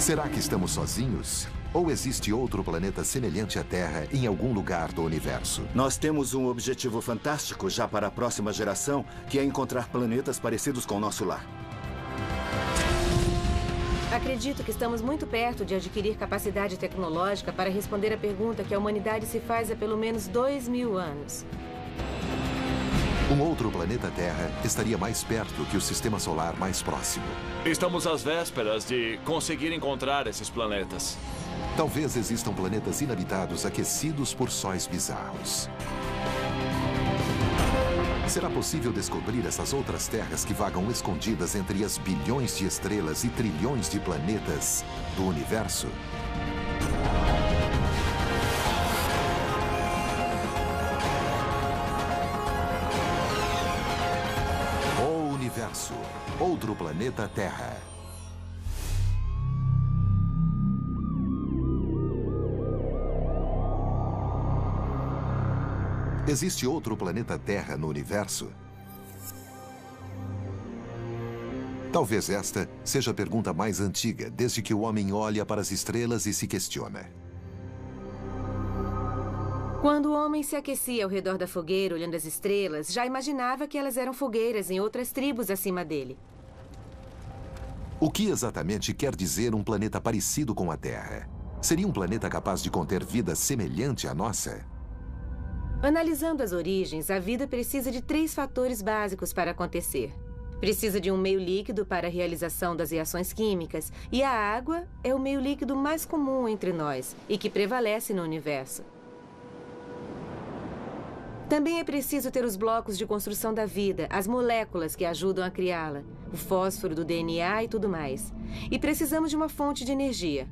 Será que estamos sozinhos? Ou existe outro planeta semelhante à Terra em algum lugar do universo? Nós temos um objetivo fantástico já para a próxima geração, que é encontrar planetas parecidos com o nosso lar. Acredito que estamos muito perto de adquirir capacidade tecnológica para responder a pergunta que a humanidade se faz há pelo menos 2000 anos. Um outro planeta Terra estaria mais perto que o sistema solar mais próximo. Estamos às vésperas de conseguir encontrar esses planetas. Talvez existam planetas inabitados aquecidos por sóis bizarros. Será possível descobrir essas outras terras que vagam escondidas entre as bilhões de estrelas e trilhões de planetas do universo? O universo, outro planeta Terra. Existe outro planeta Terra no universo? Talvez esta seja a pergunta mais antiga, desde que o homem olha para as estrelas e se questiona. Quando o homem se aquecia ao redor da fogueira olhando as estrelas, já imaginava que elas eram fogueiras em outras tribos acima dele. O que exatamente quer dizer um planeta parecido com a Terra? Seria um planeta capaz de conter vida semelhante à nossa? Analisando as origens, a vida precisa de 3 fatores básicos para acontecer. Precisa de um meio líquido para a realização das reações químicas, e a água é o meio líquido mais comum entre nós e que prevalece no universo. Também é preciso ter os blocos de construção da vida, as moléculas que ajudam a criá-la, o fósforo do DNA e tudo mais. E precisamos de uma fonte de energia.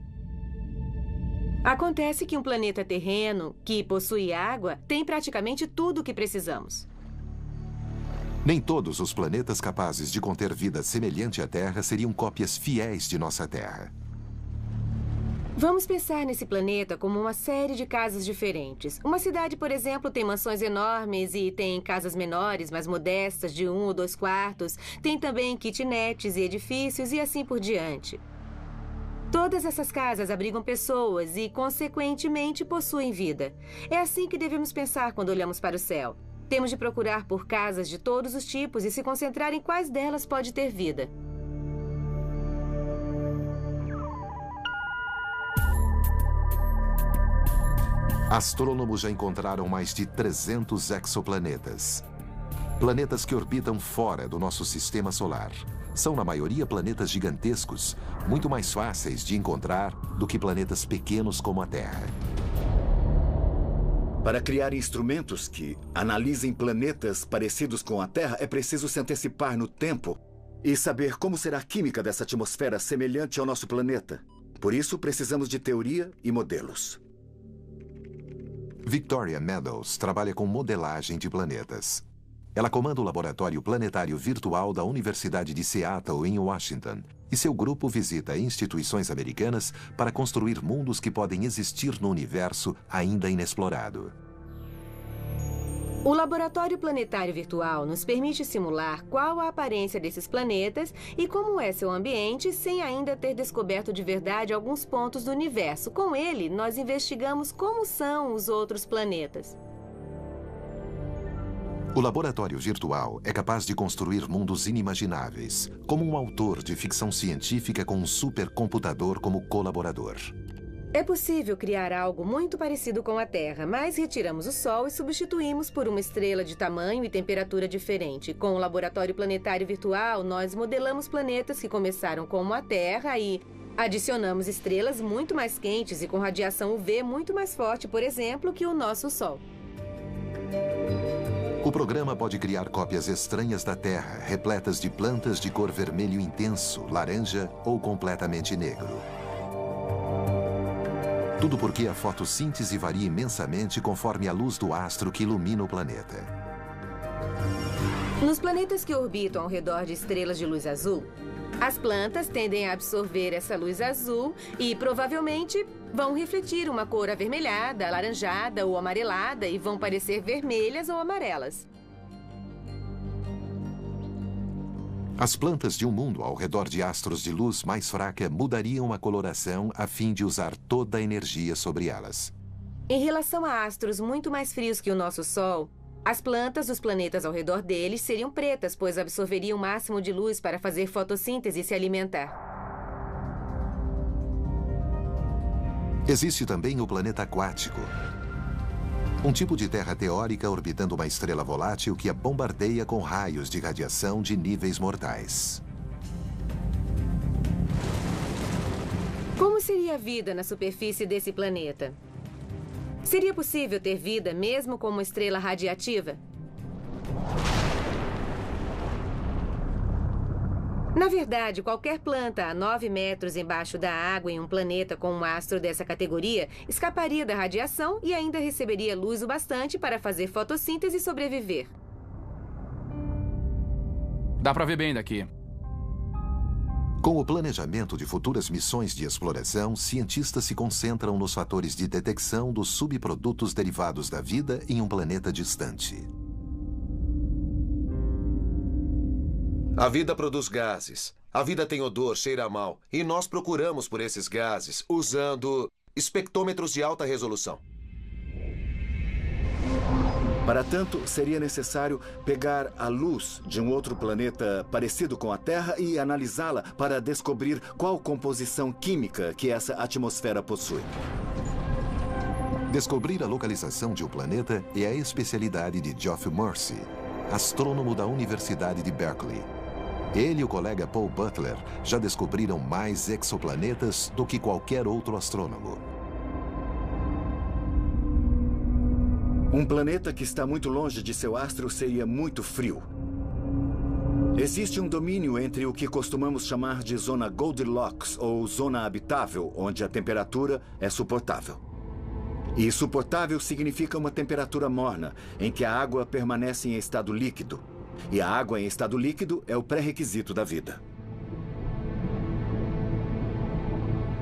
Acontece que um planeta terreno, que possui água, tem praticamente tudo o que precisamos. Nem todos os planetas capazes de conter vida semelhante à Terra seriam cópias fiéis de nossa Terra. Vamos pensar nesse planeta como uma série de casas diferentes. Uma cidade, por exemplo, tem mansões enormes e tem casas menores, mais modestas, de 1 ou 2 quartos. Tem também kitnets e edifícios e assim por diante. Todas essas casas abrigam pessoas e, consequentemente, possuem vida. É assim que devemos pensar quando olhamos para o céu. Temos de procurar por casas de todos os tipos e se concentrar em quais delas pode ter vida. Astrônomos já encontraram mais de 300 exoplanetas. Planetas que orbitam fora do nosso sistema solar. São, na maioria, planetas gigantescos, muito mais fáceis de encontrar do que planetas pequenos como a Terra. Para criar instrumentos que analisem planetas parecidos com a Terra, é preciso se antecipar no tempo e saber como será a química dessa atmosfera semelhante ao nosso planeta. Por isso, precisamos de teoria e modelos. Victoria Meadows trabalha com modelagem de planetas. Ela comanda o Laboratório Planetário Virtual da Universidade de Seattle, em Washington, e seu grupo visita instituições americanas para construir mundos que podem existir no universo ainda inexplorado. O Laboratório Planetário Virtual nos permite simular qual a aparência desses planetas e como é seu ambiente, sem ainda ter descoberto de verdade alguns pontos do universo. Com ele, nós investigamos como são os outros planetas. O laboratório virtual é capaz de construir mundos inimagináveis, como um autor de ficção científica com um supercomputador como colaborador. É possível criar algo muito parecido com a Terra, mas retiramos o Sol e substituímos por uma estrela de tamanho e temperatura diferente. Com o Laboratório Planetário Virtual, nós modelamos planetas que começaram como a Terra e adicionamos estrelas muito mais quentes e com radiação UV muito mais forte, por exemplo, que o nosso Sol. O programa pode criar cópias estranhas da Terra, repletas de plantas de cor vermelho intenso, laranja ou completamente negro. Tudo porque a fotossíntese varia imensamente conforme a luz do astro que ilumina o planeta. Nos planetas que orbitam ao redor de estrelas de luz azul, as plantas tendem a absorver essa luz azul e, provavelmente, vão refletir uma cor avermelhada, alaranjada ou amarelada e vão parecer vermelhas ou amarelas. As plantas de um mundo ao redor de astros de luz mais fraca mudariam a coloração a fim de usar toda a energia sobre elas. Em relação a astros muito mais frios que o nosso Sol, as plantas dos planetas ao redor deles seriam pretas, pois absorveriam o máximo de luz para fazer fotossíntese e se alimentar. Existe também o planeta aquático. Um tipo de terra teórica orbitando uma estrela volátil que a bombardeia com raios de radiação de níveis mortais. Como seria a vida na superfície desse planeta? Seria possível ter vida mesmo com uma estrela radiativa? Na verdade, qualquer planta a 9 metros embaixo da água em um planeta com um astro dessa categoria escaparia da radiação e ainda receberia luz o bastante para fazer fotossíntese e sobreviver. Dá pra ver bem daqui. Com o planejamento de futuras missões de exploração, cientistas se concentram nos fatores de detecção dos subprodutos derivados da vida em um planeta distante. A vida produz gases. A vida tem odor, cheira mal. E nós procuramos por esses gases usando espectrômetros de alta resolução. Para tanto, seria necessário pegar a luz de um outro planeta parecido com a Terra e analisá-la para descobrir qual composição química que essa atmosfera possui. Descobrir a localização de um planeta é a especialidade de Geoff Morse, astrônomo da Universidade de Berkeley. Ele e o colega Paul Butler já descobriram mais exoplanetas do que qualquer outro astrônomo. Um planeta que está muito longe de seu astro seria muito frio. Existe um domínio entre o que costumamos chamar de zona Goldilocks, ou zona habitável, onde a temperatura é suportável. E suportável significa uma temperatura morna, em que a água permanece em estado líquido. E a água em estado líquido é o pré-requisito da vida.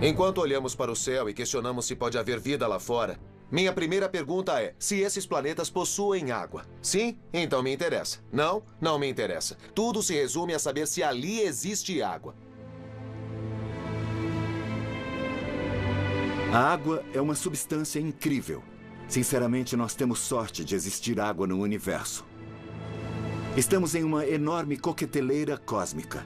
Enquanto olhamos para o céu e questionamos se pode haver vida lá fora, minha primeira pergunta é se esses planetas possuem água. Sim? Então me interessa. Não? Não me interessa. Tudo se resume a saber se ali existe água. A água é uma substância incrível. Sinceramente, nós temos sorte de existir água no universo. Estamos em uma enorme coqueteleira cósmica.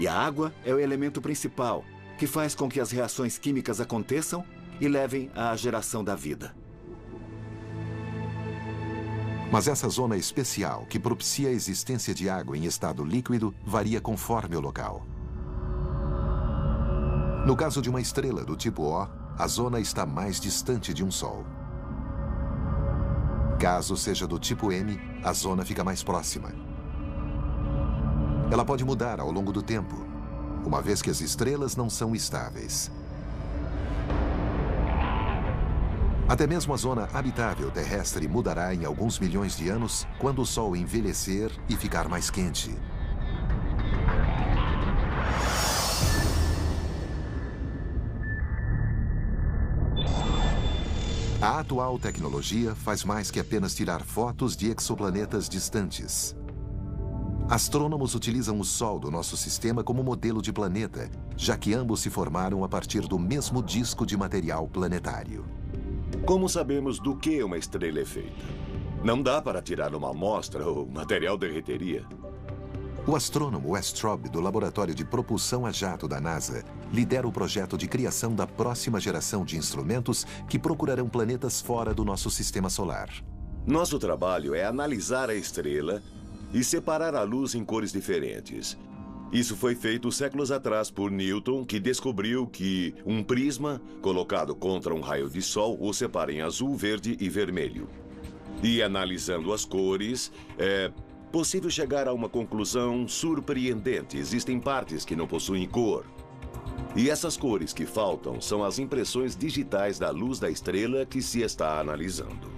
E a água é o elemento principal, que faz com que as reações químicas aconteçam e levem à geração da vida. Mas essa zona especial que propicia a existência de água em estado líquido varia conforme o local. No caso de uma estrela do tipo O, a zona está mais distante de um Sol. Caso seja do tipo M, a zona fica mais próxima. Ela pode mudar ao longo do tempo, uma vez que as estrelas não são estáveis. Até mesmo a zona habitável terrestre mudará em alguns milhões de anos quando o Sol envelhecer e ficar mais quente. A atual tecnologia faz mais que apenas tirar fotos de exoplanetas distantes. Astrônomos utilizam o Sol do nosso sistema como modelo de planeta, já que ambos se formaram a partir do mesmo disco de material planetário. Como sabemos do que uma estrela é feita? Não dá para tirar uma amostra ou o material derreteria. O astrônomo Wes Traub, do Laboratório de Propulsão a Jato da NASA, lidera o projeto de criação da próxima geração de instrumentos que procurarão planetas fora do nosso sistema solar. Nosso trabalho é analisar a estrela e separar a luz em cores diferentes. Isso foi feito séculos atrás por Newton, que descobriu que um prisma colocado contra um raio de sol o separa em azul, verde e vermelho. E analisando as cores, é possível chegar a uma conclusão surpreendente. Existem partes que não possuem cor. E essas cores que faltam são as impressões digitais da luz da estrela que se está analisando.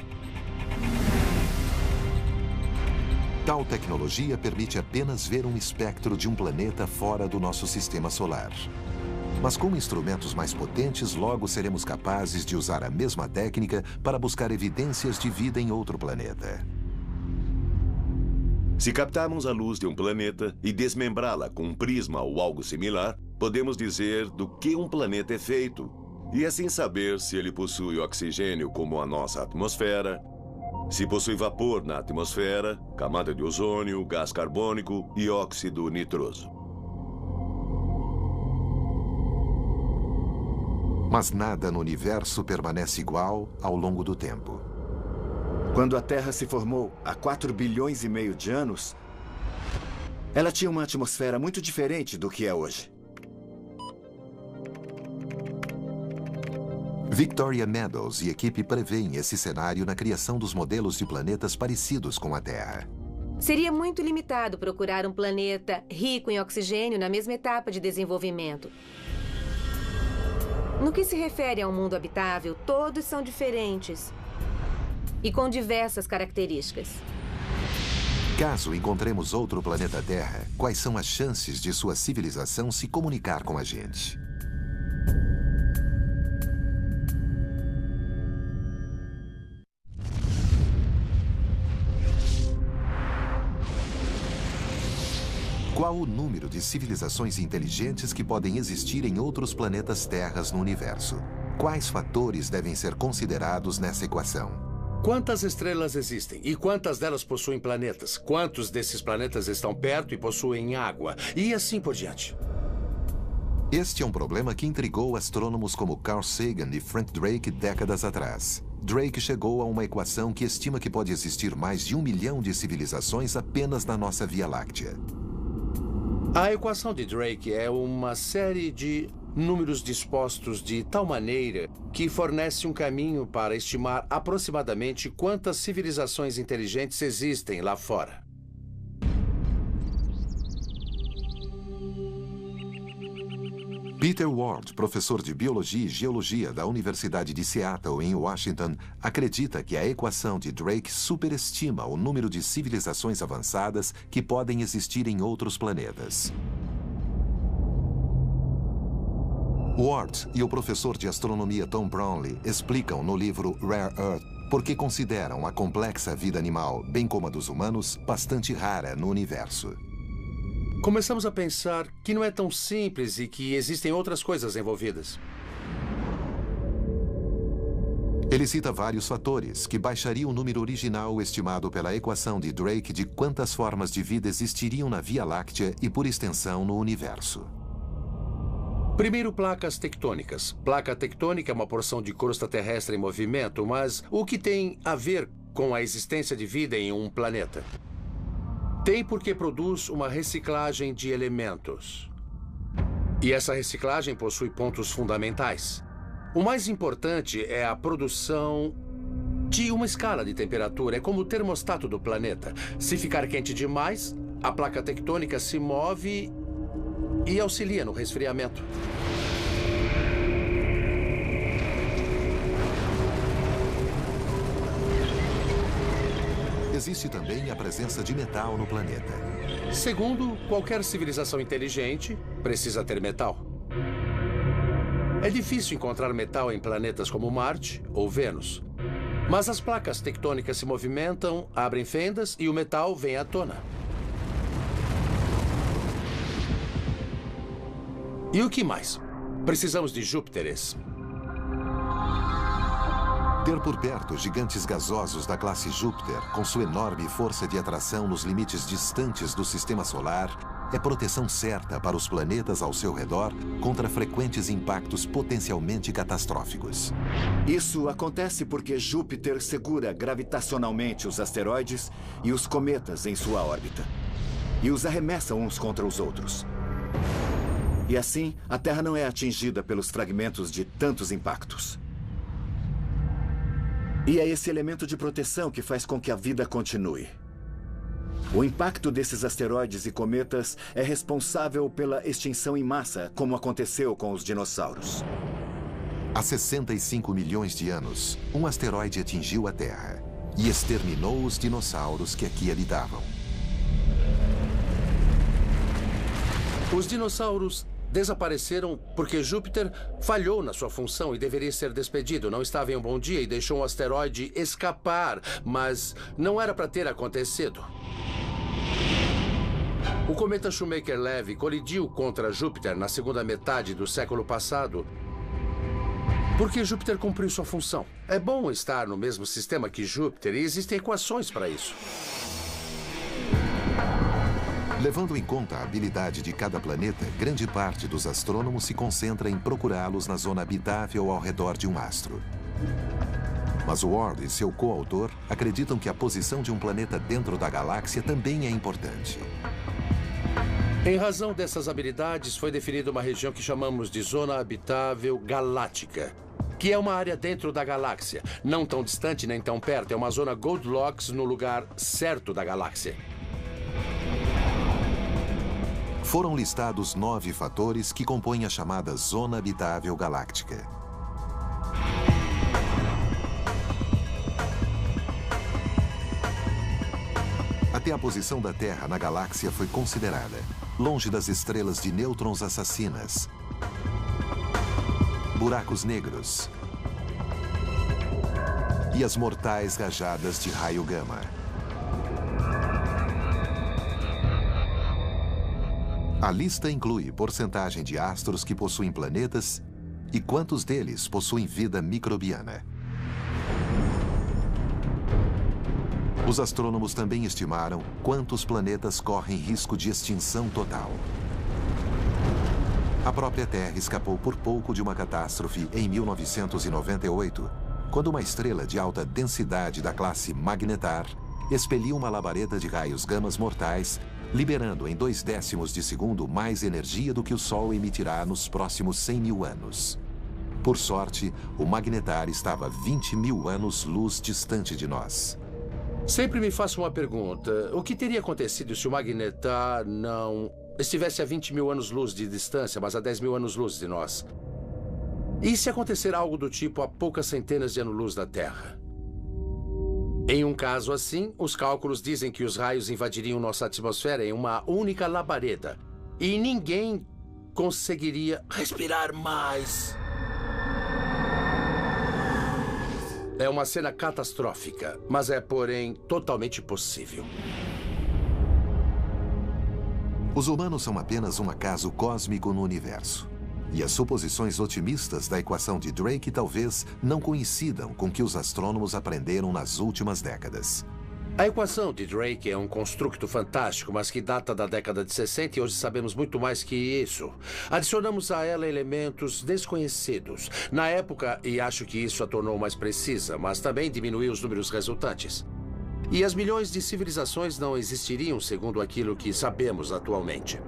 Tal tecnologia permite apenas ver um espectro de um planeta fora do nosso sistema solar. Mas com instrumentos mais potentes, logo seremos capazes de usar a mesma técnica para buscar evidências de vida em outro planeta. Se captarmos a luz de um planeta e desmembrá-la com um prisma ou algo similar, podemos dizer do que um planeta é feito, e assim saber se ele possui oxigênio como a nossa atmosfera, se possui vapor na atmosfera, camada de ozônio, gás carbônico e óxido nitroso. Mas nada no universo permanece igual ao longo do tempo. Quando a Terra se formou há 4,5 bilhões de anos, ela tinha uma atmosfera muito diferente do que é hoje. Victoria Meadows e equipe prevêem esse cenário na criação dos modelos de planetas parecidos com a Terra. Seria muito limitado procurar um planeta rico em oxigênio na mesma etapa de desenvolvimento. No que se refere a um mundo habitável, todos são diferentes e com diversas características. Caso encontremos outro planeta Terra, quais são as chances de sua civilização se comunicar com a gente? Qual o número de civilizações inteligentes que podem existir em outros planetas Terras no universo? Quais fatores devem ser considerados nessa equação? Quantas estrelas existem e quantas delas possuem planetas? Quantos desses planetas estão perto e possuem água? E assim por diante. Este é um problema que intrigou astrônomos como Carl Sagan e Frank Drake décadas atrás. Drake chegou a uma equação que estima que pode existir mais de 1 milhão de civilizações apenas na nossa Via Láctea. A equação de Drake é uma série de números dispostos de tal maneira que fornece um caminho para estimar aproximadamente quantas civilizações inteligentes existem lá fora. Peter Ward, professor de Biologia e Geologia da Universidade de Seattle, em Washington, acredita que a equação de Drake superestima o número de civilizações avançadas que podem existir em outros planetas. Ward e o professor de astronomia Tom Brownlee explicam no livro Rare Earth por que consideram a complexa vida animal, bem como a dos humanos, bastante rara no universo. Começamos a pensar que não é tão simples e que existem outras coisas envolvidas. Ele cita vários fatores que baixariam o número original estimado pela equação de Drake de quantas formas de vida existiriam na Via Láctea e, por extensão, no universo. Primeiro, placas tectônicas. Placa tectônica é uma porção de crosta terrestre em movimento, mas o que tem a ver com a existência de vida em um planeta? Tem porque produz uma reciclagem de elementos. E essa reciclagem possui pontos fundamentais. O mais importante é a produção de uma escala de temperatura. É como o termostato do planeta. Se ficar quente demais, a placa tectônica se move e auxilia no resfriamento. Existe também a presença de metal no planeta. Segundo, qualquer civilização inteligente precisa ter metal. É difícil encontrar metal em planetas como Marte ou Vênus. Mas as placas tectônicas se movimentam, abrem fendas e o metal vem à tona. E o que mais? Precisamos de Júpiteres. Ter por perto gigantes gasosos da classe Júpiter, com sua enorme força de atração nos limites distantes do sistema solar, é proteção certa para os planetas ao seu redor contra frequentes impactos potencialmente catastróficos. Isso acontece porque Júpiter segura gravitacionalmente os asteroides e os cometas em sua órbita, e os arremessa uns contra os outros. E assim, a Terra não é atingida pelos fragmentos de tantos impactos. E é esse elemento de proteção que faz com que a vida continue. O impacto desses asteroides e cometas é responsável pela extinção em massa, como aconteceu com os dinossauros. Há 65 milhões de anos, um asteroide atingiu a Terra e exterminou os dinossauros que aqui habitavam. Os dinossauros desapareceram porque Júpiter falhou na sua função e deveria ser despedido. Não estava em um bom dia e deixou um asteroide escapar, mas não era para ter acontecido. O cometa Shoemaker-Levy colidiu contra Júpiter na segunda metade do século passado porque Júpiter cumpriu sua função. É bom estar no mesmo sistema que Júpiter e existem equações para isso. Levando em conta a habilidade de cada planeta, grande parte dos astrônomos se concentra em procurá-los na zona habitável ao redor de um astro. Mas Ward e seu coautor acreditam que a posição de um planeta dentro da galáxia também é importante. Em razão dessas habilidades, foi definida uma região que chamamos de Zona Habitável Galáctica, que é uma área dentro da galáxia, não tão distante nem tão perto. É uma zona Goldilocks no lugar certo da galáxia. Foram listados 9 fatores que compõem a chamada Zona Habitável Galáctica. Até a posição da Terra na galáxia foi considerada, longe das estrelas de nêutrons assassinas, buracos negros e as mortais rajadas de raio gama. A lista inclui porcentagem de astros que possuem planetas e quantos deles possuem vida microbiana. Os astrônomos também estimaram quantos planetas correm risco de extinção total. A própria Terra escapou por pouco de uma catástrofe em 1998, quando uma estrela de alta densidade da classe Magnetar expeliu uma labareda de raios gamas mortais, liberando em 0,2 de segundo mais energia do que o Sol emitirá nos próximos 100 mil anos. Por sorte, o Magnetar estava 20 mil anos-luz distante de nós. Sempre me faço uma pergunta. O que teria acontecido se o Magnetar não estivesse a 20 mil anos-luz de distância, mas a 10 mil anos-luz de nós? E se acontecer algo do tipo a poucas centenas de anos-luz da Terra? Em um caso assim, os cálculos dizem que os raios invadiriam nossa atmosfera em uma única labareda. E ninguém conseguiria respirar mais. É uma cena catastrófica, mas é, porém, totalmente possível. Os humanos são apenas um acaso cósmico no universo. E as suposições otimistas da equação de Drake talvez não coincidam com o que os astrônomos aprenderam nas últimas décadas. A equação de Drake é um construto fantástico, mas que data da década de 60 e hoje sabemos muito mais que isso. Adicionamos a ela elementos desconhecidos na época e acho que isso a tornou mais precisa, mas também diminuiu os números resultantes. E as milhões de civilizações não existiriam segundo aquilo que sabemos atualmente.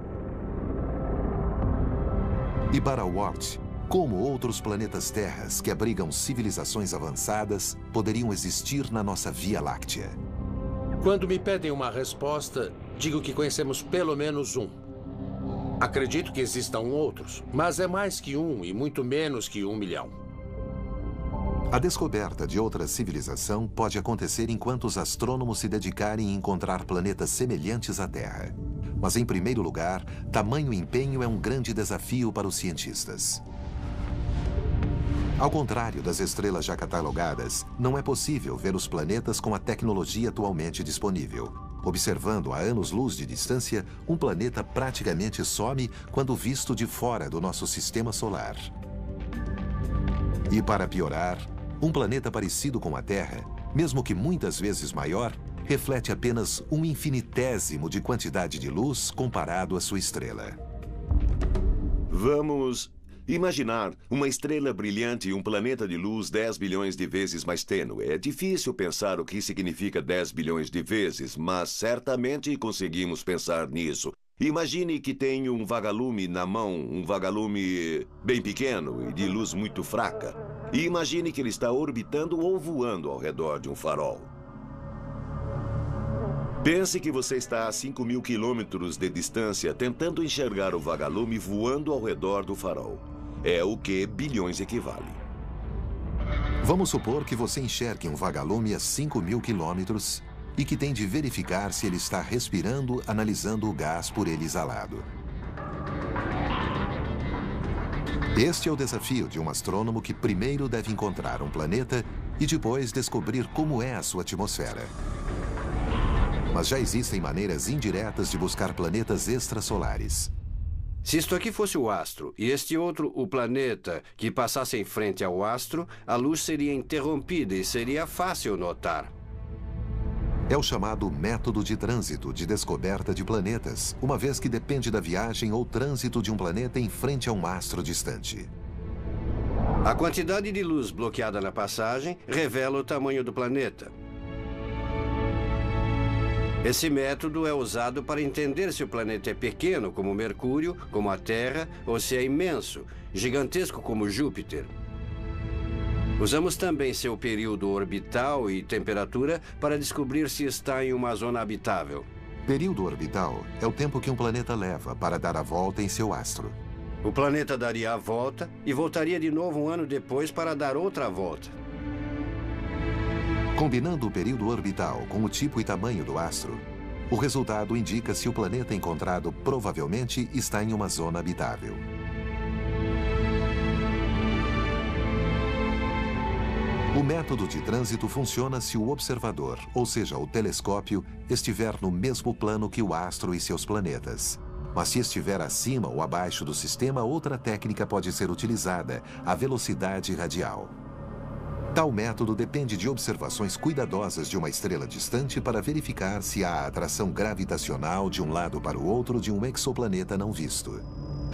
E para Ward, como outros planetas terras que abrigam civilizações avançadas poderiam existir na nossa Via Láctea? Quando me pedem uma resposta, digo que conhecemos pelo menos um. Acredito que existam outros, mas é mais que um e muito menos que 1 milhão. A descoberta de outra civilização pode acontecer enquanto os astrônomos se dedicarem a encontrar planetas semelhantes à Terra. Mas, em primeiro lugar, tamanho empenho é um grande desafio para os cientistas. Ao contrário das estrelas já catalogadas, não é possível ver os planetas com a tecnologia atualmente disponível. Observando a anos-luz de distância, um planeta praticamente some quando visto de fora do nosso sistema solar. E para piorar, um planeta parecido com a Terra, mesmo que muitas vezes maior, reflete apenas um infinitésimo de quantidade de luz comparado à sua estrela. Vamos imaginar uma estrela brilhante e um planeta de luz 10 bilhões de vezes mais tênue. É difícil pensar o que significa 10 bilhões de vezes, mas certamente conseguimos pensar nisso. Imagine que tem um vagalume na mão, um vagalume bem pequeno e de luz muito fraca. E imagine que ele está orbitando ou voando ao redor de um farol. Pense que você está a 5 mil quilômetros de distância tentando enxergar o vagalume voando ao redor do farol. É o que bilhões equivale. Vamos supor que você enxergue um vagalume a 5 mil quilômetros e que tem de verificar se ele está respirando, analisando o gás por ele exalado. Este é o desafio de um astrônomo que primeiro deve encontrar um planeta e depois descobrir como é a sua atmosfera. Mas já existem maneiras indiretas de buscar planetas extrasolares. Se isto aqui fosse o astro e este outro o planeta que passasse em frente ao astro, a luz seria interrompida e seria fácil notar. É o chamado método de trânsito de descoberta de planetas, uma vez que depende da viagem ou trânsito de um planeta em frente a um astro distante. A quantidade de luz bloqueada na passagem revela o tamanho do planeta. Esse método é usado para entender se o planeta é pequeno, como Mercúrio, como a Terra, ou se é imenso, gigantesco como Júpiter. Usamos também seu período orbital e temperatura para descobrir se está em uma zona habitável. Período orbital é o tempo que um planeta leva para dar a volta em seu astro. O planeta daria a volta e voltaria de novo um ano depois para dar outra volta. Combinando o período orbital com o tipo e tamanho do astro, o resultado indica se o planeta encontrado provavelmente está em uma zona habitável. O método de trânsito funciona se o observador, ou seja, o telescópio, estiver no mesmo plano que o astro e seus planetas. Mas se estiver acima ou abaixo do sistema, outra técnica pode ser utilizada, a velocidade radial. Tal método depende de observações cuidadosas de uma estrela distante para verificar se há atração gravitacional de um lado para o outro de um exoplaneta não visto.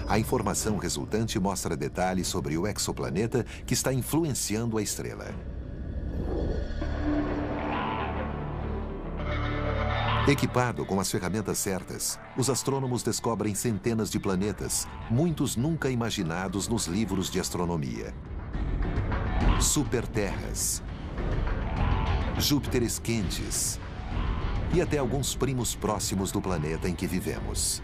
A informação resultante mostra detalhes sobre o exoplaneta que está influenciando a estrela. Equipado com as ferramentas certas, os astrônomos descobrem centenas de planetas, muitos nunca imaginados nos livros de astronomia. Superterras, Júpiteres quentes e até alguns primos próximos do planeta em que vivemos.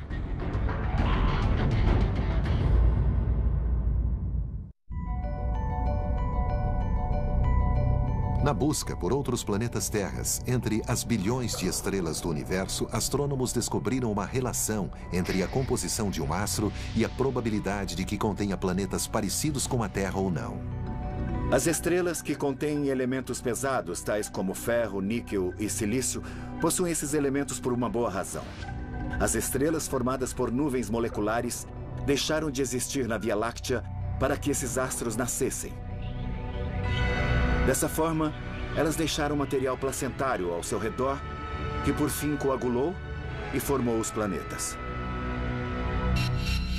Na busca por outros planetas terras, entre as bilhões de estrelas do universo, astrônomos descobriram uma relação entre a composição de um astro e a probabilidade de que contenha planetas parecidos com a Terra ou não. As estrelas que contêm elementos pesados, tais como ferro, níquel e silício, possuem esses elementos por uma boa razão. As estrelas formadas por nuvens moleculares deixaram de existir na Via Láctea para que esses astros nascessem. Dessa forma, elas deixaram material placentário ao seu redor, que por fim coagulou e formou os planetas.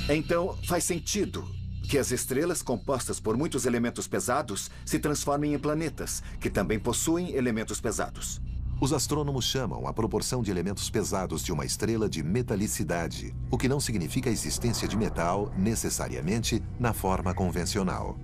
Então, faz sentido que as estrelas compostas por muitos elementos pesados se transformem em planetas, que também possuem elementos pesados. Os astrônomos chamam a proporção de elementos pesados de uma estrela de metalicidade, o que não significa a existência de metal, necessariamente, na forma convencional.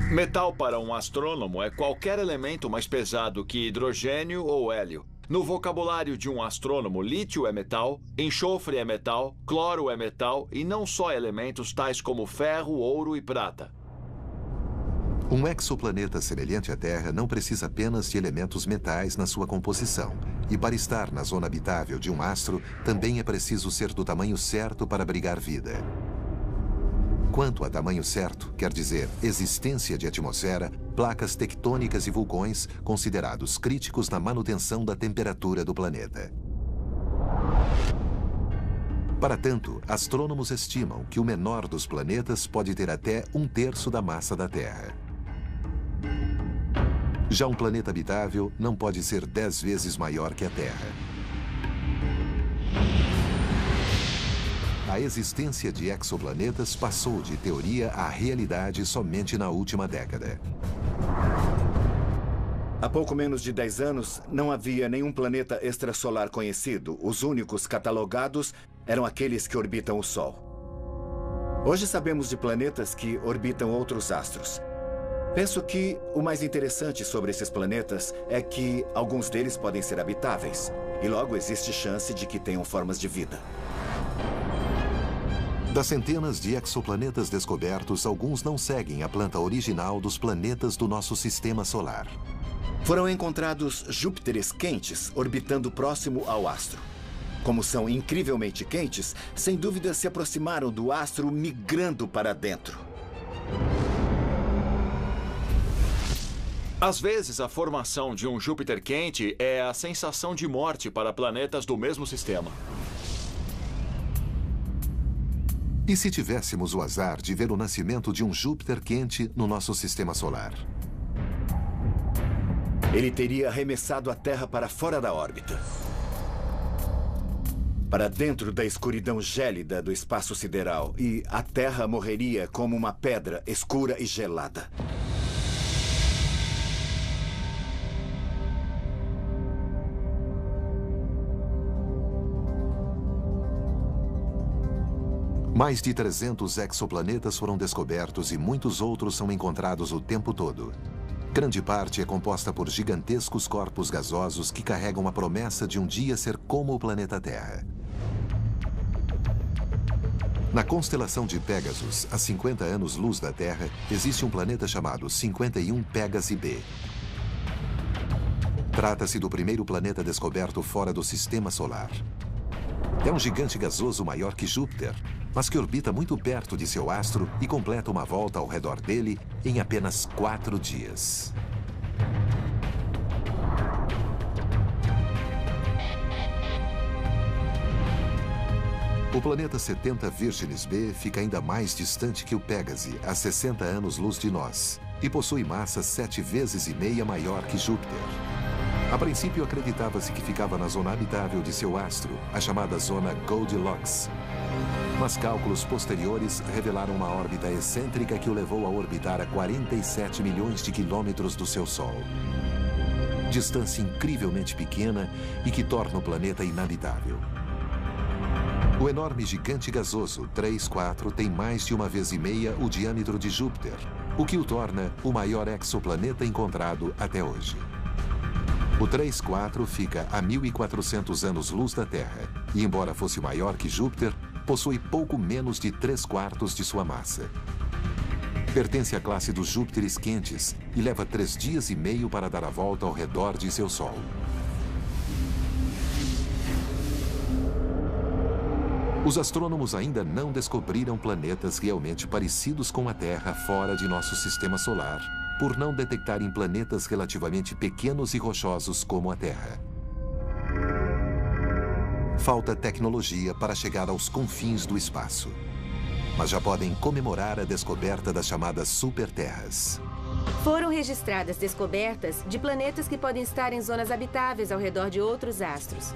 Metal para um astrônomo é qualquer elemento mais pesado que hidrogênio ou hélio. No vocabulário de um astrônomo, lítio é metal, enxofre é metal, cloro é metal e não só elementos tais como ferro, ouro e prata. Um exoplaneta semelhante à Terra não precisa apenas de elementos metais na sua composição. E para estar na zona habitável de um astro, também é preciso ser do tamanho certo para abrigar vida. Quanto a tamanho certo, quer dizer existência de atmosfera, placas tectônicas e vulcões considerados críticos na manutenção da temperatura do planeta. Para tanto, astrônomos estimam que o menor dos planetas pode ter até 1/3 da massa da Terra. Já um planeta habitável não pode ser 10 vezes maior que a Terra. A existência de exoplanetas passou de teoria à realidade somente na última década. Há pouco menos de 10 anos, não havia nenhum planeta extrasolar conhecido. Os únicos catalogados eram aqueles que orbitam o Sol. Hoje sabemos de planetas que orbitam outros astros. Penso que o mais interessante sobre esses planetas é que alguns deles podem ser habitáveis. E logo existe chance de que tenham formas de vida. Das centenas de exoplanetas descobertos, alguns não seguem a planta original dos planetas do nosso sistema solar. Foram encontrados Júpiteres quentes orbitando próximo ao astro. Como são incrivelmente quentes, sem dúvida se aproximaram do astro migrando para dentro. Às vezes, a formação de um Júpiter quente é a sensação de morte para planetas do mesmo sistema. E se tivéssemos o azar de ver o nascimento de um Júpiter quente no nosso sistema solar? Ele teria arremessado a Terra para fora da órbita. Para dentro da escuridão gélida do espaço sideral. E a Terra morreria como uma pedra escura e gelada. Mais de 300 exoplanetas foram descobertos e muitos outros são encontrados o tempo todo. Grande parte é composta por gigantescos corpos gasosos que carregam a promessa de um dia ser como o planeta Terra. Na constelação de Pégasus, a 50 anos-luz da Terra, existe um planeta chamado 51 Pégasi b. Trata-se do primeiro planeta descoberto fora do Sistema Solar. É um gigante gasoso maior que Júpiter, mas que orbita muito perto de seu astro e completa uma volta ao redor dele em apenas 4 dias. O planeta 70 Virginis b fica ainda mais distante que o Pégasi, a 60 anos-luz de nós, e possui massa 7,5 vezes maior que Júpiter. A princípio, acreditava-se que ficava na zona habitável de seu astro, a chamada zona Goldilocks. Mas cálculos posteriores revelaram uma órbita excêntrica que o levou a orbitar a 47 milhões de quilômetros do seu Sol. Distância incrivelmente pequena e que torna o planeta inabitável. O enorme gigante gasoso 3-4 tem mais de 1,5 vezes o diâmetro de Júpiter, o que o torna o maior exoplaneta encontrado até hoje. O 3-4 fica a 1.400 anos-luz da Terra e, embora fosse maior que Júpiter, possui pouco menos de 3/4 de sua massa. Pertence à classe dos Júpiteres quentes e leva 3,5 dias para dar a volta ao redor de seu Sol. Os astrônomos ainda não descobriram planetas realmente parecidos com a Terra fora de nosso sistema solar, por não detectarem planetas relativamente pequenos e rochosos como a Terra. Falta tecnologia para chegar aos confins do espaço. Mas já podem comemorar a descoberta das chamadas superterras. Foram registradas descobertas de planetas que podem estar em zonas habitáveis ao redor de outros astros.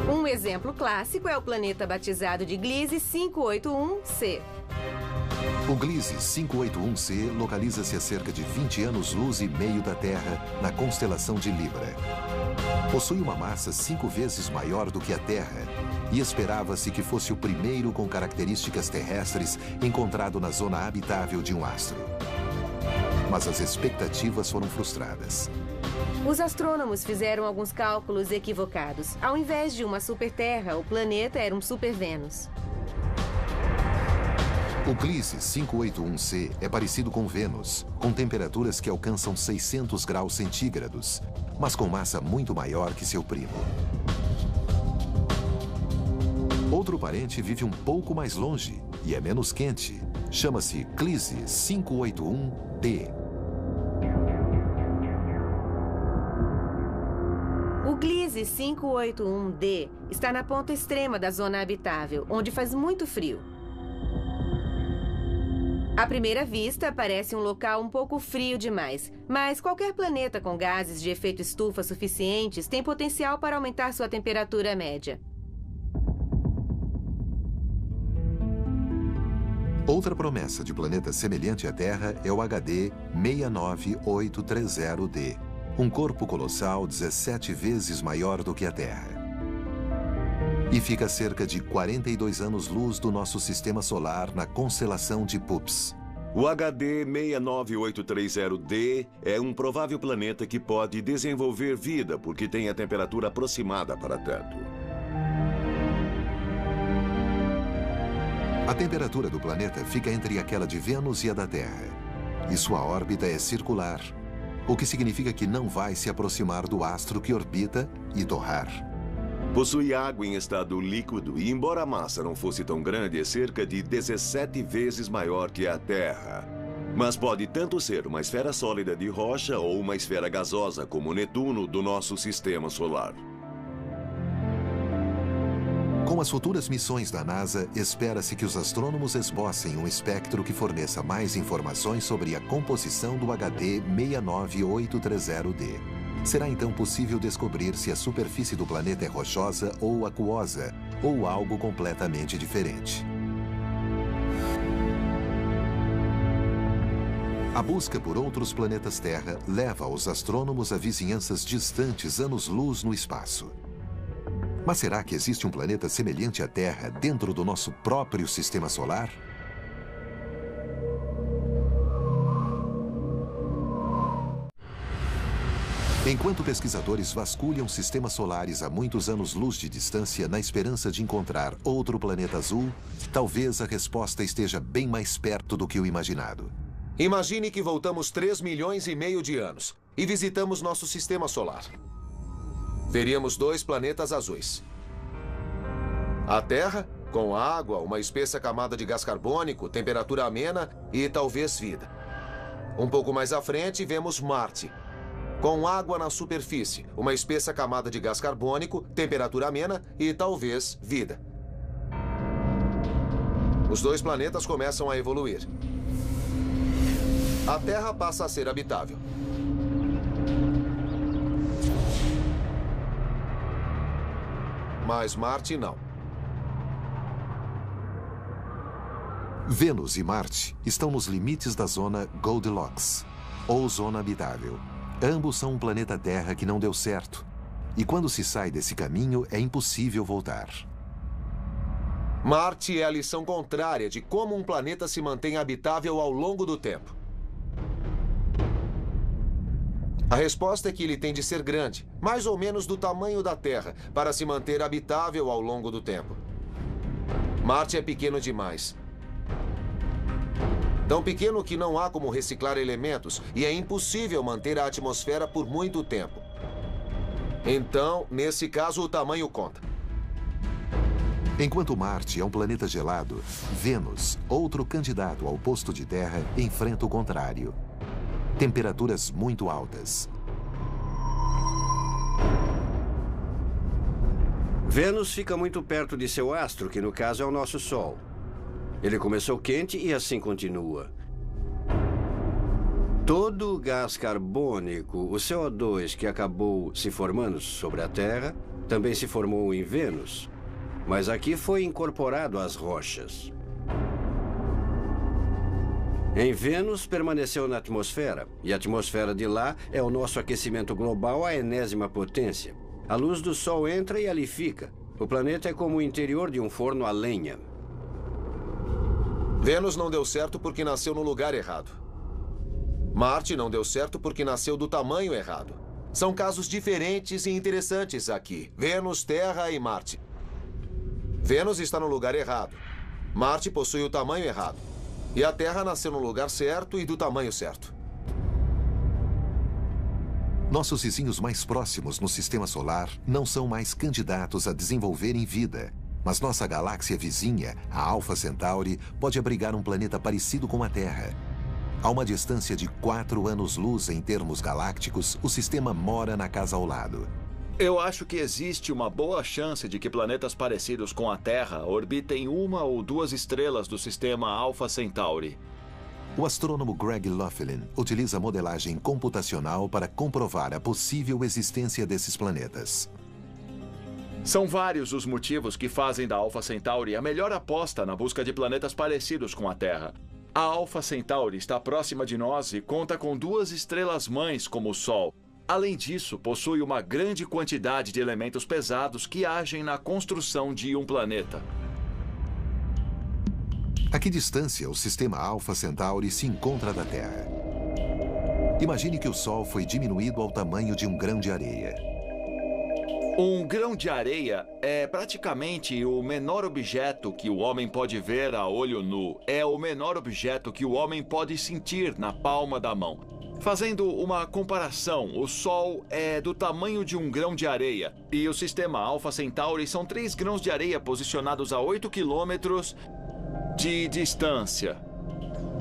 Um exemplo clássico é o planeta batizado de Gliese 581c. O Gliese 581c localiza-se a cerca de 20 anos-luz e meio da Terra, na constelação de Libra. Possui uma massa 5 vezes maior do que a Terra e esperava-se que fosse o primeiro com características terrestres encontrado na zona habitável de um astro. Mas as expectativas foram frustradas. Os astrônomos fizeram alguns cálculos equivocados. Ao invés de uma superterra, o planeta era um supervênus. O Gliese 581c é parecido com Vênus, com temperaturas que alcançam 600 graus centígrados, mas com massa muito maior que seu primo. Outro parente vive um pouco mais longe e é menos quente. Chama-se Gliese 581d. O Gliese 581d está na ponta extrema da zona habitável, onde faz muito frio. À primeira vista, parece um local um pouco frio demais, mas qualquer planeta com gases de efeito estufa suficientes tem potencial para aumentar sua temperatura média. Outra promessa de planeta semelhante à Terra é o HD 69830d, um corpo colossal 17 vezes maior do que a Terra. E fica a cerca de 42 anos-luz do nosso sistema solar na constelação de Pups. O HD 69830d é um provável planeta que pode desenvolver vida porque tem a temperatura aproximada para tanto. A temperatura do planeta fica entre aquela de Vênus e a da Terra. E sua órbita é circular, o que significa que não vai se aproximar do astro que orbita e torrar. Possui água em estado líquido e, embora a massa não fosse tão grande, é cerca de 17 vezes maior que a Terra. Mas pode tanto ser uma esfera sólida de rocha ou uma esfera gasosa, como Netuno, do nosso sistema solar. Com as futuras missões da NASA, espera-se que os astrônomos esbocem um espectro que forneça mais informações sobre a composição do HD 69830D. Será então possível descobrir se a superfície do planeta é rochosa ou aquosa, ou algo completamente diferente. A busca por outros planetas Terra leva os astrônomos a vizinhanças distantes anos-luz no espaço. Mas será que existe um planeta semelhante à Terra dentro do nosso próprio sistema solar? Enquanto pesquisadores vasculham sistemas solares a muitos anos-luz de distância na esperança de encontrar outro planeta azul, talvez a resposta esteja bem mais perto do que o imaginado. Imagine que voltamos 3,5 milhões de anos e visitamos nosso sistema solar. Veríamos 2 planetas azuis. A Terra, com água, uma espessa camada de gás carbônico, temperatura amena e talvez vida. Um pouco mais à frente, vemos Marte, com água na superfície, uma espessa camada de gás carbônico, temperatura amena e talvez vida. Os 2 planetas começam a evoluir. A Terra passa a ser habitável. Mas Marte não. Vênus e Marte estão nos limites da zona Goldilocks, ou zona habitável. Ambos são um planeta Terra que não deu certo. E quando se sai desse caminho, é impossível voltar. Marte é a lição contrária de como um planeta se mantém habitável ao longo do tempo. A resposta é que ele tem de ser grande, mais ou menos do tamanho da Terra, para se manter habitável ao longo do tempo. Marte é pequeno demais. Tão pequeno que não há como reciclar elementos e é impossível manter a atmosfera por muito tempo. Então, nesse caso, o tamanho conta. Enquanto Marte é um planeta gelado, Vênus, outro candidato ao posto de Terra, enfrenta o contrário. Temperaturas muito altas. Vênus fica muito perto de seu astro, que no caso é o nosso Sol. Ele começou quente e assim continua. Todo o gás carbônico, o CO2 que acabou se formando sobre a Terra, também se formou em Vênus. Mas aqui foi incorporado às rochas. Em Vênus, permaneceu na atmosfera, e a atmosfera de lá é o nosso aquecimento global à enésima potência. A luz do Sol entra e ali fica. O planeta é como o interior de um forno a lenha. Vênus não deu certo porque nasceu no lugar errado. Marte não deu certo porque nasceu do tamanho errado. São casos diferentes e interessantes aqui. Vênus, Terra e Marte. Vênus está no lugar errado. Marte possui o tamanho errado. E a Terra nasceu no lugar certo e do tamanho certo. Nossos vizinhos mais próximos no sistema solar não são mais candidatos a desenvolverem vida. Mas nossa galáxia vizinha, a Alpha Centauri, pode abrigar um planeta parecido com a Terra. A uma distância de 4 anos-luz em termos galácticos, o sistema mora na casa ao lado. Eu acho que existe uma boa chance de que planetas parecidos com a Terra orbitem 1 ou 2 estrelas do sistema Alpha Centauri. O astrônomo Greg Laughlin utiliza modelagem computacional para comprovar a possível existência desses planetas. São vários os motivos que fazem da Alpha Centauri a melhor aposta na busca de planetas parecidos com a Terra. A Alpha Centauri está próxima de nós e conta com 2 estrelas-mães como o Sol. Além disso, possui uma grande quantidade de elementos pesados que agem na construção de um planeta. A que distância o sistema Alpha Centauri se encontra da Terra? Imagine que o Sol foi diminuído ao tamanho de um grão de areia. Um grão de areia é praticamente o menor objeto que o homem pode ver a olho nu. É o menor objeto que o homem pode sentir na palma da mão. Fazendo uma comparação, o Sol é do tamanho de um grão de areia e o sistema Alpha Centauri são 3 grãos de areia posicionados a 8 quilômetros de distância.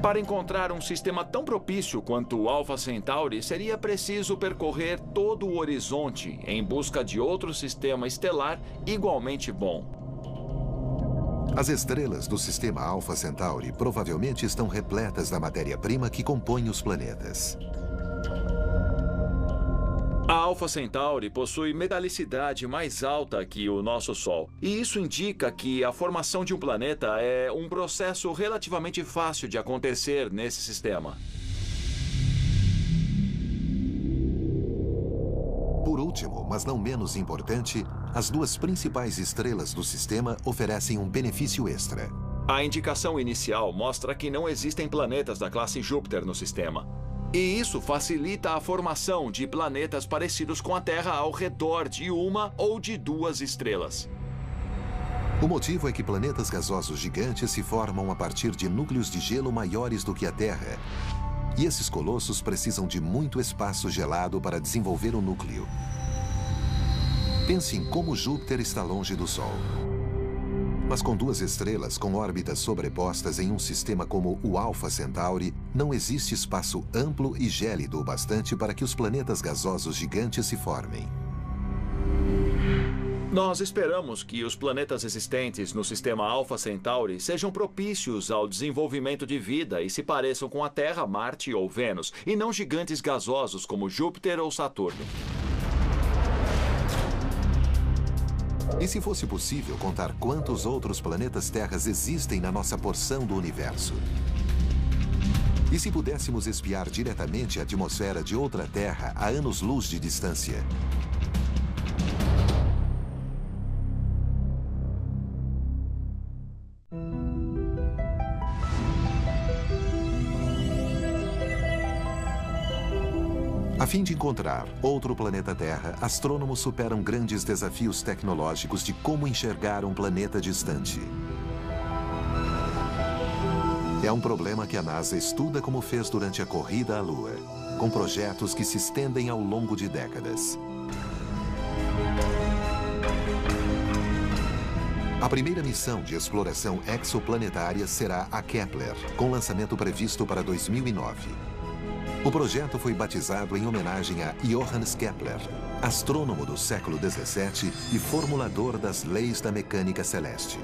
Para encontrar um sistema tão propício quanto o Alpha Centauri, seria preciso percorrer todo o horizonte em busca de outro sistema estelar igualmente bom. As estrelas do sistema Alpha Centauri provavelmente estão repletas da matéria-prima que compõe os planetas. A Alpha Centauri possui metalicidade mais alta que o nosso Sol. E isso indica que a formação de um planeta é um processo relativamente fácil de acontecer nesse sistema. Por último, mas não menos importante, as duas principais estrelas do sistema oferecem um benefício extra. A indicação inicial mostra que não existem planetas da classe Júpiter no sistema. E isso facilita a formação de planetas parecidos com a Terra ao redor de uma ou de duas estrelas. O motivo é que planetas gasosos gigantes se formam a partir de núcleos de gelo maiores do que a Terra. E esses colossos precisam de muito espaço gelado para desenvolver o núcleo. Pense em como Júpiter está longe do Sol. Mas com duas estrelas com órbitas sobrepostas em um sistema como o Alpha Centauri, não existe espaço amplo e gélido o bastante para que os planetas gasosos gigantes se formem. Nós esperamos que os planetas existentes no sistema Alpha Centauri sejam propícios ao desenvolvimento de vida e se pareçam com a Terra, Marte ou Vênus, e não gigantes gasosos como Júpiter ou Saturno. E se fosse possível contar quantos outros planetas terras existem na nossa porção do universo? E se pudéssemos espiar diretamente a atmosfera de outra Terra a anos-luz de distância? A fim de encontrar outro planeta Terra, astrônomos superam grandes desafios tecnológicos de como enxergar um planeta distante. É um problema que a NASA estuda como fez durante a corrida à Lua, com projetos que se estendem ao longo de décadas. A primeira missão de exploração exoplanetária será a Kepler, com lançamento previsto para 2009. O projeto foi batizado em homenagem a Johannes Kepler, astrônomo do século XVII e formulador das leis da mecânica celeste.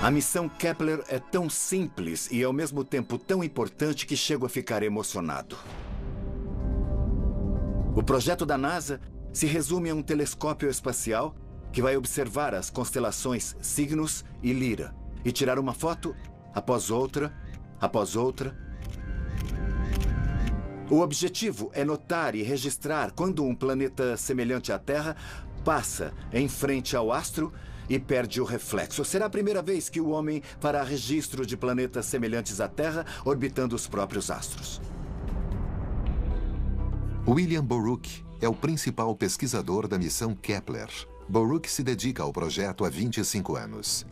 A missão Kepler é tão simples e ao mesmo tempo tão importante que chego a ficar emocionado. O projeto da NASA se resume a um telescópio espacial que vai observar as constelações Cygnus e Lyra e tirar uma foto após outra, após outra. O objetivo é notar e registrar quando um planeta semelhante à Terra passa em frente ao astro e perde o reflexo. Será a primeira vez que o homem fará registro de planetas semelhantes à Terra orbitando os próprios astros. William Boruch é o principal pesquisador da missão Kepler. Boruch se dedica ao projeto há 25 anos.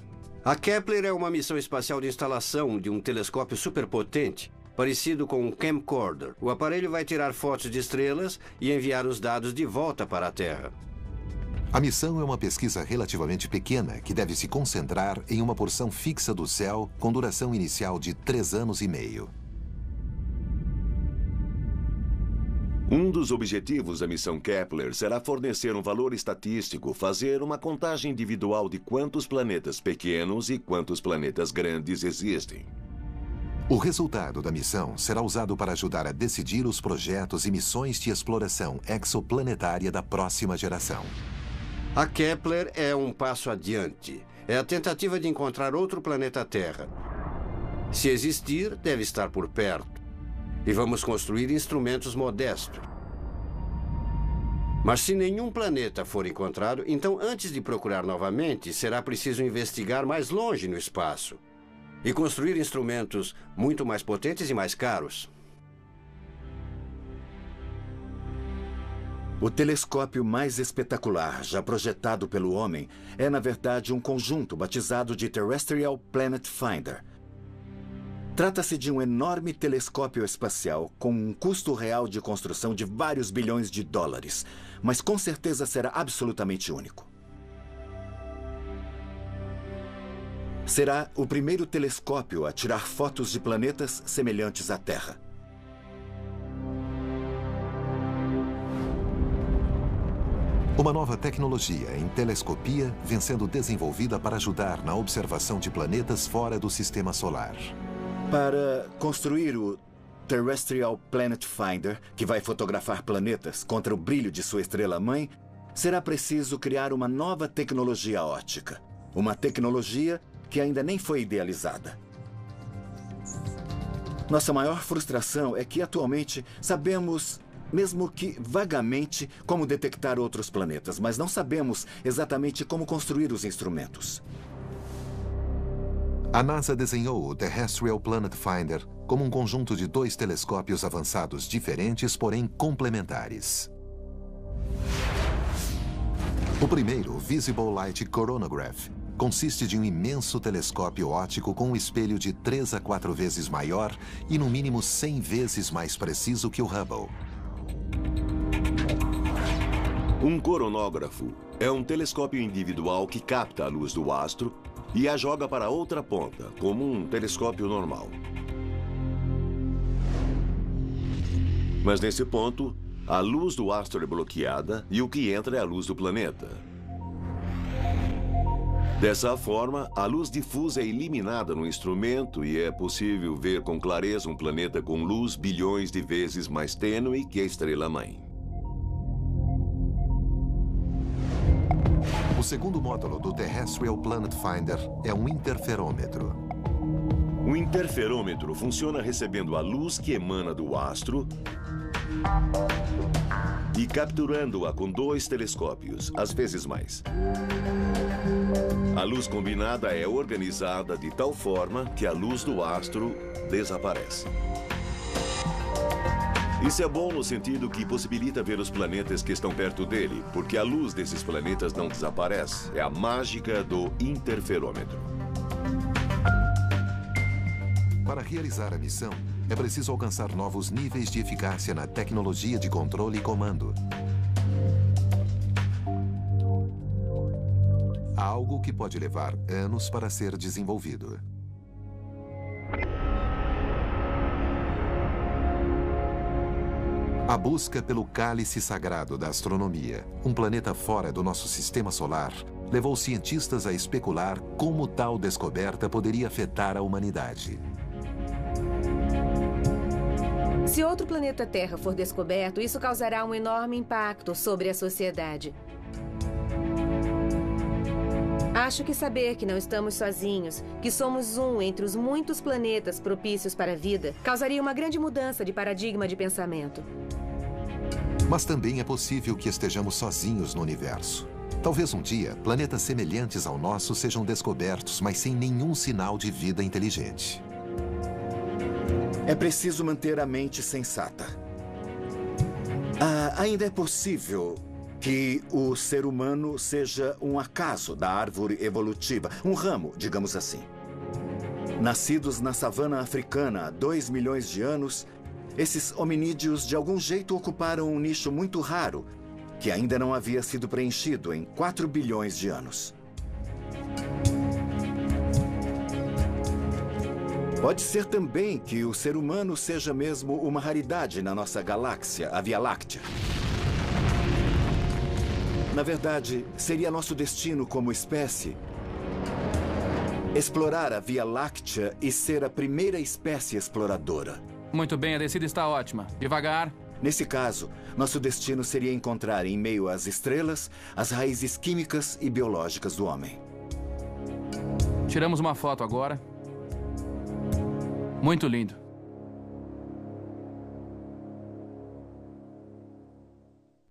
A Kepler é uma missão espacial de instalação de um telescópio superpotente, parecido com um camcorder. O aparelho vai tirar fotos de estrelas e enviar os dados de volta para a Terra. A missão é uma pesquisa relativamente pequena que deve se concentrar em uma porção fixa do céu com duração inicial de 3 anos e meio. Um dos objetivos da missão Kepler será fornecer um valor estatístico, fazer uma contagem individual de quantos planetas pequenos e quantos planetas grandes existem. O resultado da missão será usado para ajudar a decidir os projetos e missões de exploração exoplanetária da próxima geração. A Kepler é um passo adiante. É a tentativa de encontrar outro planeta Terra. Se existir, deve estar por perto. E vamos construir instrumentos modestos. Mas se nenhum planeta for encontrado, então antes de procurar novamente, será preciso investigar mais longe no espaço. E construir instrumentos muito mais potentes e mais caros. O telescópio mais espetacular já projetado pelo homem é, na verdade, um conjunto batizado de Terrestrial Planet Finder. Trata-se de um enorme telescópio espacial com um custo real de construção de vários bilhões de dólares, mas com certeza será absolutamente único. será o primeiro telescópio a tirar fotos de planetas semelhantes à Terra. Uma nova tecnologia em telescopia vem sendo desenvolvida para ajudar na observação de planetas fora do sistema solar. Para construir o Terrestrial Planet Finder, que vai fotografar planetas contra o brilho de sua estrela-mãe, será preciso criar uma nova tecnologia óptica. Uma tecnologia que ainda nem foi idealizada. Nossa maior frustração é que atualmente sabemos, mesmo que vagamente, como detectar outros planetas, mas não sabemos exatamente como construir os instrumentos. A NASA desenhou o Terrestrial Planet Finder como um conjunto de 2 telescópios avançados diferentes, porém complementares. O primeiro, o Visible Light Coronagraph, consiste de um imenso telescópio óptico com um espelho de 3 a 4 vezes maior e no mínimo 100 vezes mais preciso que o Hubble. Um coronógrafo é um telescópio individual que capta a luz do astro e a joga para outra ponta, como um telescópio normal. Mas nesse ponto, a luz do astro é bloqueada e o que entra é a luz do planeta. Dessa forma, a luz difusa é eliminada no instrumento e é possível ver com clareza um planeta com luz bilhões de vezes mais tênue que a estrela-mãe. O segundo módulo do Terrestrial Planet Finder é um interferômetro. O interferômetro funciona recebendo a luz que emana do astro e capturando-a com 2 telescópios, às vezes mais. A luz combinada é organizada de tal forma que a luz do astro desaparece. Isso é bom no sentido que possibilita ver os planetas que estão perto dele, porque a luz desses planetas não desaparece. É a mágica do interferômetro. Para realizar a missão, é preciso alcançar novos níveis de eficácia na tecnologia de controle e comando. Algo que pode levar anos para ser desenvolvido. A busca pelo cálice sagrado da astronomia, um planeta fora do nosso sistema solar, levou cientistas a especular como tal descoberta poderia afetar a humanidade. Se outro planeta Terra for descoberto, isso causará um enorme impacto sobre a sociedade. Acho que saber que não estamos sozinhos, que somos um entre os muitos planetas propícios para a vida, causaria uma grande mudança de paradigma de pensamento. Mas também é possível que estejamos sozinhos no universo. Talvez um dia, planetas semelhantes ao nosso sejam descobertos, mas sem nenhum sinal de vida inteligente. É preciso manter a mente sensata. Ainda é possível que o ser humano seja um acaso da árvore evolutiva, um ramo, digamos assim. Nascidos na savana africana há 2 milhões de anos, esses hominídeos de algum jeito ocuparam um nicho muito raro, que ainda não havia sido preenchido em 4 bilhões de anos. Pode ser também que o ser humano seja mesmo uma raridade na nossa galáxia, a Via Láctea. Na verdade, seria nosso destino como espécie explorar a Via Láctea e ser a primeira espécie exploradora. Muito bem, a descida está ótima. Devagar. Nesse caso, nosso destino seria encontrar em meio às estrelas as raízes químicas e biológicas do homem. Tiramos uma foto agora. Muito lindo.